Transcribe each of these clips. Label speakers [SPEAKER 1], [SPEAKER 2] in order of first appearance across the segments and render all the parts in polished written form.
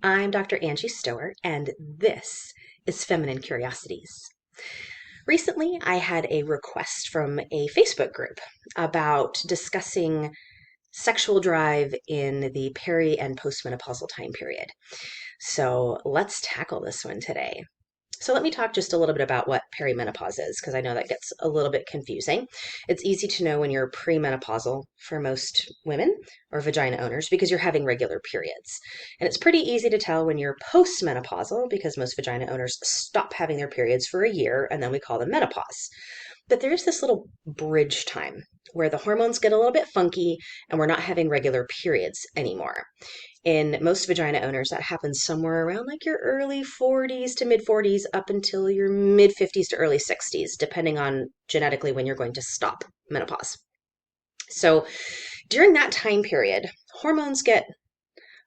[SPEAKER 1] I'm Dr. Angie Stoehr, and this is Feminine Curiosities. Recently, I had a request from a Facebook group about discussing sexual drive in the peri and postmenopausal time period. So let's tackle this one today. So let me talk just a little bit about what perimenopause is, because I know that gets a little bit confusing. It's easy to know when you're premenopausal for most women or vagina owners because you're having regular periods. And it's pretty easy to tell when you're postmenopausal because most vagina owners stop having their periods for a year and then we call them menopause. But there's this little bridge time where the hormones get a little bit funky and we're not having regular periods anymore. In most vagina owners, that happens somewhere around like your early 40s to mid 40s up until your mid 50s to early 60s, depending on genetically when you're going to stop menopause. So during that time period, hormones get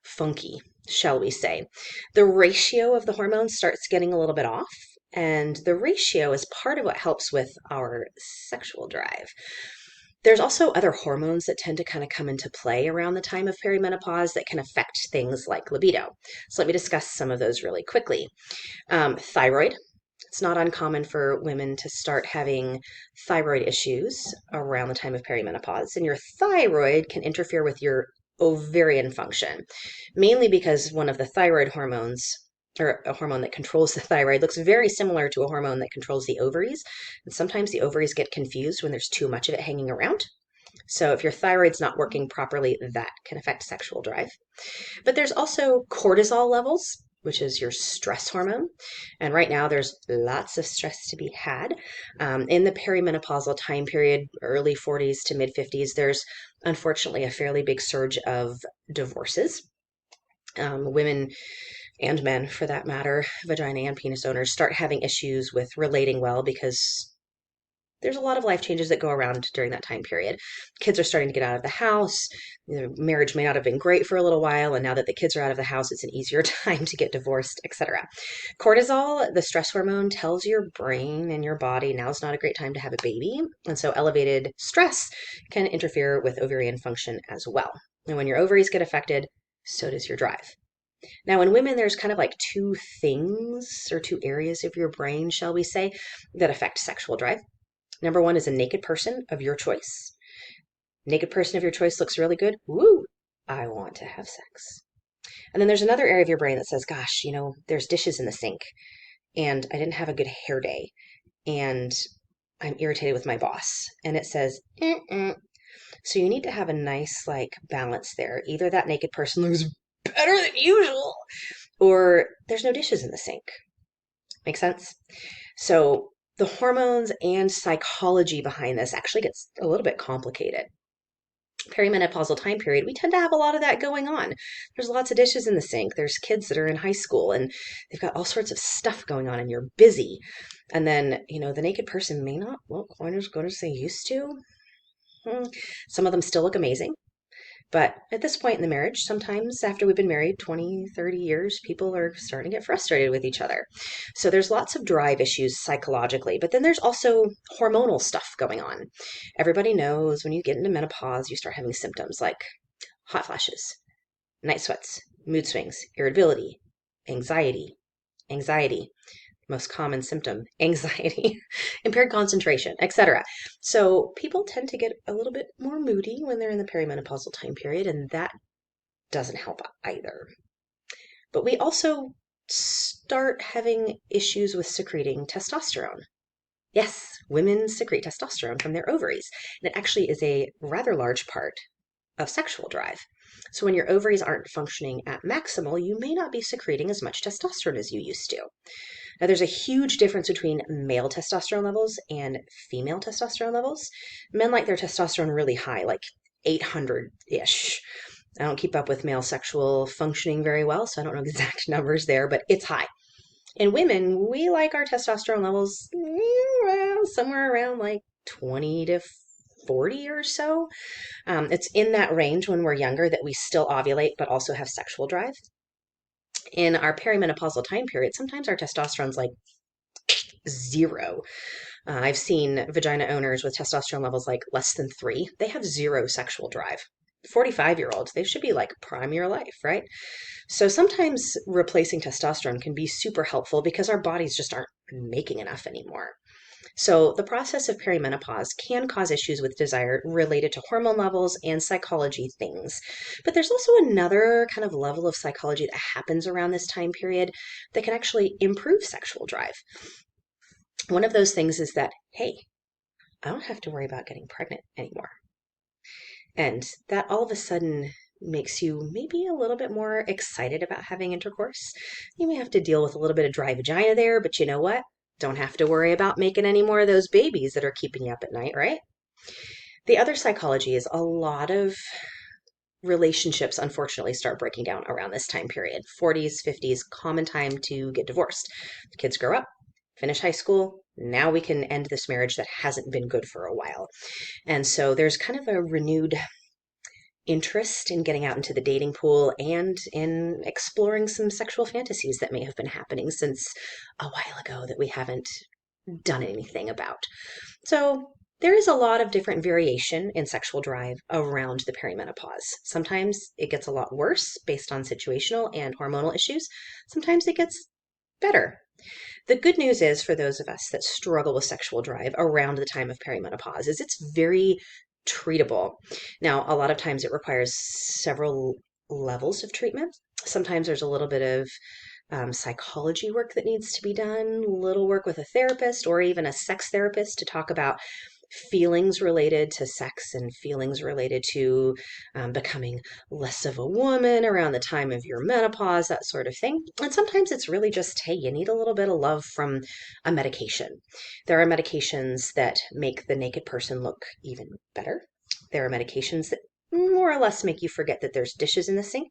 [SPEAKER 1] funky, shall we say. The ratio of the hormones starts getting a little bit off, and the ratio is part of what helps with our sexual drive. There's also other hormones that tend to kind of come into play around the time of perimenopause that can affect things like libido. So let me discuss some of those really quickly. Thyroid. It's not uncommon for women to start having thyroid issues around the time of perimenopause, and your thyroid can interfere with your ovarian function, mainly because one of the thyroid hormones, or a hormone that controls the thyroid, looks very similar to a hormone that controls the ovaries. And sometimes the ovaries get confused when there's too much of it hanging around. So if your thyroid's not working properly, that can affect sexual drive. But there's also cortisol levels, which is your stress hormone. And right now, there's lots of stress to be had. In the perimenopausal time period, early 40s to mid 50s, there's unfortunately a fairly big surge of divorces. Women and men, for that matter, vagina and penis owners, start having issues with relating well because there's a lot of life changes that go around during that time period. Kids are starting to get out of the house. Marriage may not have been great for a little while, and now that the kids are out of the house, it's an easier time to get divorced, etc. Cortisol, the stress hormone, tells your brain and your body now's not a great time to have a baby, and so elevated stress can interfere with ovarian function as well. And when your ovaries get affected, so does your drive. Now, in women, there's kind of like two things or two areas of your brain, shall we say, that affect sexual drive. Number one is a naked person of your choice. Naked person of your choice looks really good. Woo! I want to have sex. And then there's another area of your brain that says, gosh, there's dishes in the sink and I didn't have a good hair day and I'm irritated with my boss. And it says, mm-mm. So you need to have a nice balance there. Either that naked person looks better than usual or there's no dishes in the sink. Make sense? So the hormones and psychology behind this actually gets a little bit complicated. Perimenopausal time period, we tend to have a lot of that going on. There's lots of dishes in the sink. There's kids that are in high school and they've got all sorts of stuff going on and you're busy. And then, the naked person may not look quite as good as they used to. Some of them still look amazing. But at this point in the marriage, sometimes after we've been married 20, 30 years, people are starting to get frustrated with each other. So there's lots of drive issues psychologically, but then there's also hormonal stuff going on. Everybody knows when you get into menopause, you start having symptoms like hot flashes, night sweats, mood swings, irritability, anxiety, anxiety, most common symptom, anxiety, impaired concentration, etc. So people tend to get a little bit more moody when they're in the perimenopausal time period, and that doesn't help either. But we also start having issues with secreting testosterone. Yes, women secrete testosterone from their ovaries, and it actually is a rather large part of sexual drive. So when your ovaries aren't functioning at maximal, you may not be secreting as much testosterone as you used to. Now, there's a huge difference between male testosterone levels and female testosterone levels. Men like their testosterone really high, like 800-ish. I don't keep up with male sexual functioning very well, so I don't know exact numbers there, but it's high. In women, we like our testosterone levels somewhere around like 20 to 40 or so. It's in that range when we're younger that we still ovulate but also have sexual drive. In our perimenopausal time period, sometimes our testosterone's like zero. I've seen vagina owners with testosterone levels like less than 3. They have zero sexual drive. 45-year-olds, they should be like prime your life, right? So sometimes replacing testosterone can be super helpful because our bodies just aren't making enough anymore. So the process of perimenopause can cause issues with desire related to hormone levels and psychology things. But there's also another kind of level of psychology that happens around this time period that can actually improve sexual drive. One of those things is that, hey, I don't have to worry about getting pregnant anymore. And that all of a sudden makes you maybe a little bit more excited about having intercourse. You may have to deal with a little bit of dry vagina there, but you know what? Don't have to worry about making any more of those babies that are keeping you up at night, right? The other psychology is a lot of relationships unfortunately start breaking down around this time period. 40s, 50s, common time to get divorced. The kids grow up, finish high school. Now we can end this marriage that hasn't been good for a while. And so there's kind of a renewed interest in getting out into the dating pool and in exploring some sexual fantasies that may have been happening since a while ago that we haven't done anything about. So there is a lot of different variation in sexual drive around the perimenopause. Sometimes it gets a lot worse based on situational and hormonal issues. Sometimes it gets better. The good news is for those of us that struggle with sexual drive around the time of perimenopause is it's very treatable. Now, a lot of times it requires several levels of treatment. Sometimes there's a little bit of psychology work that needs to be done, little work with a therapist or even a sex therapist to talk about feelings related to sex and feelings related to becoming less of a woman around the time of your menopause, that sort of thing. And sometimes it's really just, hey, you need a little bit of love from a medication. There are medications that make the naked person look even better. There are medications that more or less make you forget that there's dishes in the sink.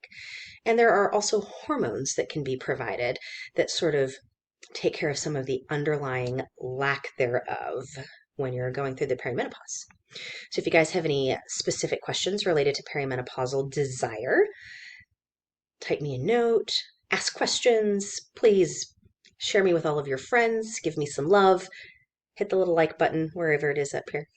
[SPEAKER 1] And there are also hormones that can be provided that sort of take care of some of the underlying lack thereof when you're going through the perimenopause. So if you guys have any specific questions related to perimenopausal desire, type me a note, ask questions, please share me with all of your friends, give me some love, hit the little like button wherever it is up here.